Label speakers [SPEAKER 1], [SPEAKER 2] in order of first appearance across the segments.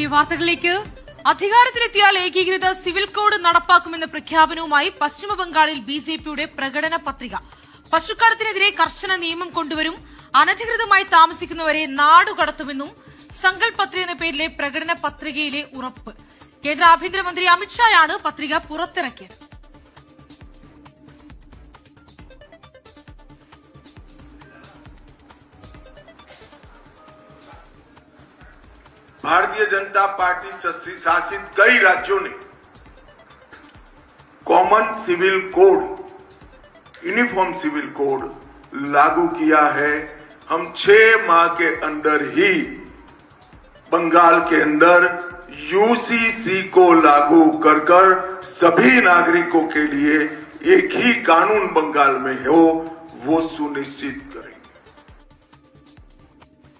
[SPEAKER 1] ഈ വാർത്തകളിലേക്ക്. അധികാരത്തിലെത്തിയാൽ ഏകീകൃത സിവിൽ കോഡ് നടപ്പാക്കുമെന്ന പ്രഖ്യാപനവുമായി പശ്ചിമബംഗാളിൽ ബിജെപിയുടെ പ്രകടന പത്രിക. പശുക്കടത്തിനെതിരെ കർശന നിയമം കൊണ്ടുവരും, അനധികൃതമായി താമസിക്കുന്നവരെ നാടുകടത്തുമെന്നും സങ്കൽപ് പത്ര എന്ന പേരിലെ പ്രകടന പത്രികയിലെ ഉറപ്പ്. കേന്ദ്ര ആഭ്യന്തരമന്ത്രി അമിത്ഷായാണ് പത്രിക പുറത്തിറക്കിയത്.
[SPEAKER 2] भारतीय जनता पार्टी शासित कई राज्यों ने common civil code, uniform civil code लागू किया है. हम 6 माह के अंदर ही बंगाल के अंदर यूसीसी को लागू कर सभी नागरिकों के लिए एक ही कानून बंगाल में हो, वो सुनिश्चित करें.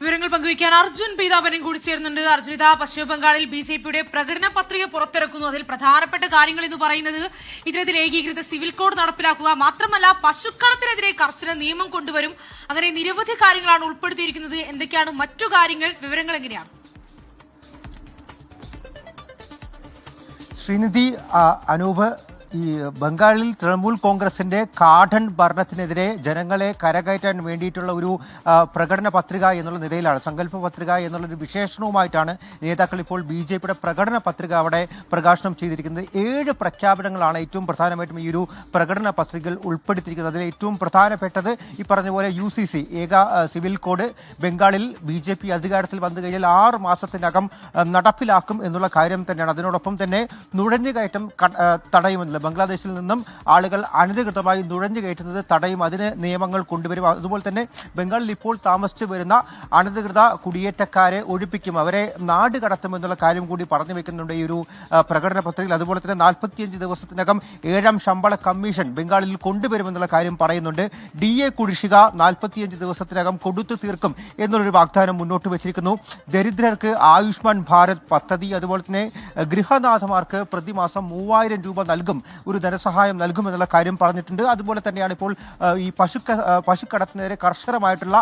[SPEAKER 1] വിവരങ്ങൾ പങ്കുവയ്ക്കാൻ അർജുൻ പീതാംബരൻ കൂടി ചേരുന്നുണ്ട്. അർജുൻ, ഇതാ പശ്ചിമബംഗാളിൽ ബിജെപിയുടെ പ്രകടന പത്രിക പുറത്തിറക്കുന്നു. അതിൽ പ്രധാനപ്പെട്ട കാര്യങ്ങൾ എന്ന് പറയുന്നത് ഇത്തരത്തിൽ ഏകീകൃത സിവിൽ കോഡ് നടപ്പിലാക്കുക, മാത്രമല്ല പശുക്കടത്തിനെതിരെ കർശന നിയമം കൊണ്ടുവരും. അങ്ങനെ നിരവധി കാര്യങ്ങളാണ് ഉൾപ്പെടുത്തിയിരിക്കുന്നത്. എന്തൊക്കെയാണ് മറ്റു കാര്യങ്ങൾ? വിവരങ്ങൾ എങ്ങനെയാണ്?
[SPEAKER 3] ശ്രീനിധി, അനൂപ്, ഈ ബംഗാളിൽ തൃണമൂൽ കോൺഗ്രസിന്റെ കാഠൻ ഭരണത്തിനെതിരെ ജനങ്ങളെ കരകയറ്റാൻ വേണ്ടിയിട്ടുള്ള ഒരു പ്രകടന പത്രിക എന്നുള്ള നിലയിലാണ്, സങ്കല്പ പത്രിക എന്നുള്ളൊരു വിശേഷണവുമായിട്ടാണ് നേതാക്കൾ ഇപ്പോൾ ബിജെപിയുടെ പ്രകടന പത്രിക അവിടെ പ്രകാശനം ചെയ്തിരിക്കുന്നത്. 7 പ്രഖ്യാപനങ്ങളാണ് ഏറ്റവും പ്രധാനമായിട്ടും ഈ ഒരു പ്രകടന പത്രികയിൽ ഉൾപ്പെടുത്തിയിരിക്കുന്നത്. അതിൽ ഏറ്റവും പ്രധാനപ്പെട്ടത് ഈ പറഞ്ഞ പോലെ UCC ഏക സിവിൽ കോഡ് ബംഗാളിൽ ബിജെപി അധികാരത്തിൽ വന്നു കഴിഞ്ഞാൽ 6 മാസത്തിനകം നടപ്പിലാക്കും എന്നുള്ള കാര്യം തന്നെയാണ്. അതിനോടൊപ്പം തന്നെ നുഴഞ്ഞുകയറ്റം തടയുമെന്നുള്ള, ബംഗ്ലാദേശിൽ നിന്നും ആളുകൾ അനധികൃതമായി നുഴഞ്ഞു കയറ്റുന്നത് തടയും, അതിന് നിയമങ്ങൾ കൊണ്ടുവരും. അതുപോലെ തന്നെ ബംഗാളിൽ ഇപ്പോൾ താമസിച്ചു വരുന്ന അനധികൃത കുടിയേറ്റക്കാരെ ഒഴിപ്പിക്കും, അവരെ നാട് കടത്തുമെന്നുള്ള കാര്യം കൂടി പറഞ്ഞു വെക്കുന്നുണ്ട് ഈ ഒരു പ്രകടന പത്രികയിൽ. അതുപോലെ തന്നെ 45 ദിവസത്തിനകം 7ാം ശമ്പള കമ്മീഷൻ ബംഗാളിൽ കൊണ്ടുവരുമെന്നുള്ള കാര്യം പറയുന്നുണ്ട്. DA കുടിശ്ശിക 45 ദിവസത്തിനകം കൊടുത്തു തീർക്കും എന്നുള്ളൊരു വാഗ്ദാനം മുന്നോട്ട് വെച്ചിരിക്കുന്നു. ദരിദ്രർക്ക് ആയുഷ്മാൻ ഭാരത് പദ്ധതി, അതുപോലെ തന്നെ ഗൃഹനാഥമാർക്ക് പ്രതിമാസം 3000 രൂപ നൽകും, ഒരു ധനസഹായം നൽകുമെന്നുള്ള കാര്യം പറഞ്ഞിട്ടുണ്ട്. അതുപോലെ തന്നെയാണ് ഇപ്പോൾ ഈ പശുക്കടത്തിനെതിരെ കർശനമായിട്ടുള്ള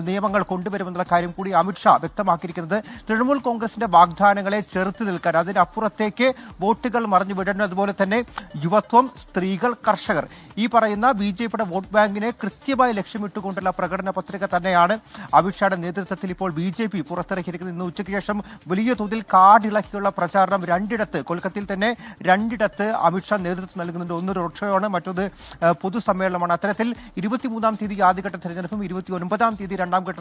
[SPEAKER 3] നിയമങ്ങൾ കൊണ്ടുവരുമെന്നുള്ള കാര്യം കൂടി അമിത്ഷാ വ്യക്തമാക്കിയിരിക്കുന്നത്. തൃണമൂൽ കോൺഗ്രസിന്റെ വാഗ്ദാനങ്ങളെ ചെറുത്തു നിൽക്കാൻ, അതിനപ്പുറത്തേക്ക് വോട്ടുകൾ മറിഞ്ഞു വിടുന്നു. അതുപോലെ തന്നെ യുവത്വം, സ്ത്രീകൾ, കർഷകർ, ഈ പറയുന്ന ബിജെപിയുടെ വോട്ട് ബാങ്കിനെ കൃത്യമായി ലക്ഷ്യമിട്ടുകൊണ്ടുള്ള പ്രകടന പത്രിക തന്നെയാണ് അമിത്ഷായുടെ നേതൃത്വത്തിൽ ഇപ്പോൾ ബിജെപി പുറത്തിറക്കിയിരിക്കുന്നത്. ഇന്ന് ഉച്ചയ്ക്ക് ശേഷം വലിയ തോതിൽ കാടിളക്കിയുള്ള പ്രചാരണം രണ്ടിടത്ത്, കൊൽക്കത്തയിൽ തന്നെ രണ്ടിടത്ത് അമിത്ഷാ നേതൃത്വം നൽകുന്നുണ്ട്. ഒന്ന് റോഡ് ഷോ ആണ്, മറ്റൊന്ന് പൊതുസമ്മേളനമാണ്. അത്തരത്തിൽ 23-ാം തീയതി ആദ്യഘട്ട തെരഞ്ഞെടുപ്പും 29-ാം തീയതി 2ാം ഘട്ട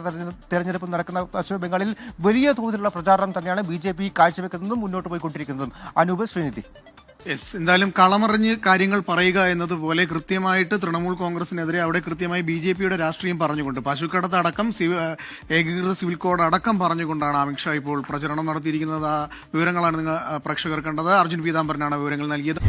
[SPEAKER 3] തെരഞ്ഞെടുപ്പും നടക്കുന്ന പശ്ചിമ ബംഗാളിൽ വലിയ തോതിലുള്ള പ്രചാരണം തന്നെയാണ് ബിജെപി കാഴ്ചവെക്കുന്നതും മുന്നോട്ട് പോയിക്കൊണ്ടിരിക്കുന്നതും. അനൂപ്, ശ്രീനിധി.
[SPEAKER 4] എന്തായാലും കളമറിഞ്ഞ് കാര്യങ്ങൾ പറയുക എന്നതുപോലെ കൃത്യമായിട്ട് തൃണമൂൽ കോൺഗ്രസിനെതിരെ അവിടെ കൃത്യമായി ബിജെപിയുടെ രാഷ്ട്രീയം പറഞ്ഞുകൊണ്ട്, പശുക്കടത്ത് അടക്കം ഏകീകൃത സിവിൽ കോഡ് അടക്കം പറഞ്ഞുകൊണ്ടാണ് അമിത്ഷാ ഇപ്പോൾ പ്രചരണം നടത്തിയിരിക്കുന്നത്. ആ വിവരങ്ങളാണ് നിങ്ങൾ പ്രേക്ഷകർ കണ്ടത്. അർജുൻ പീതാംബരനാണ് വിവരങ്ങൾ നൽകിയത്.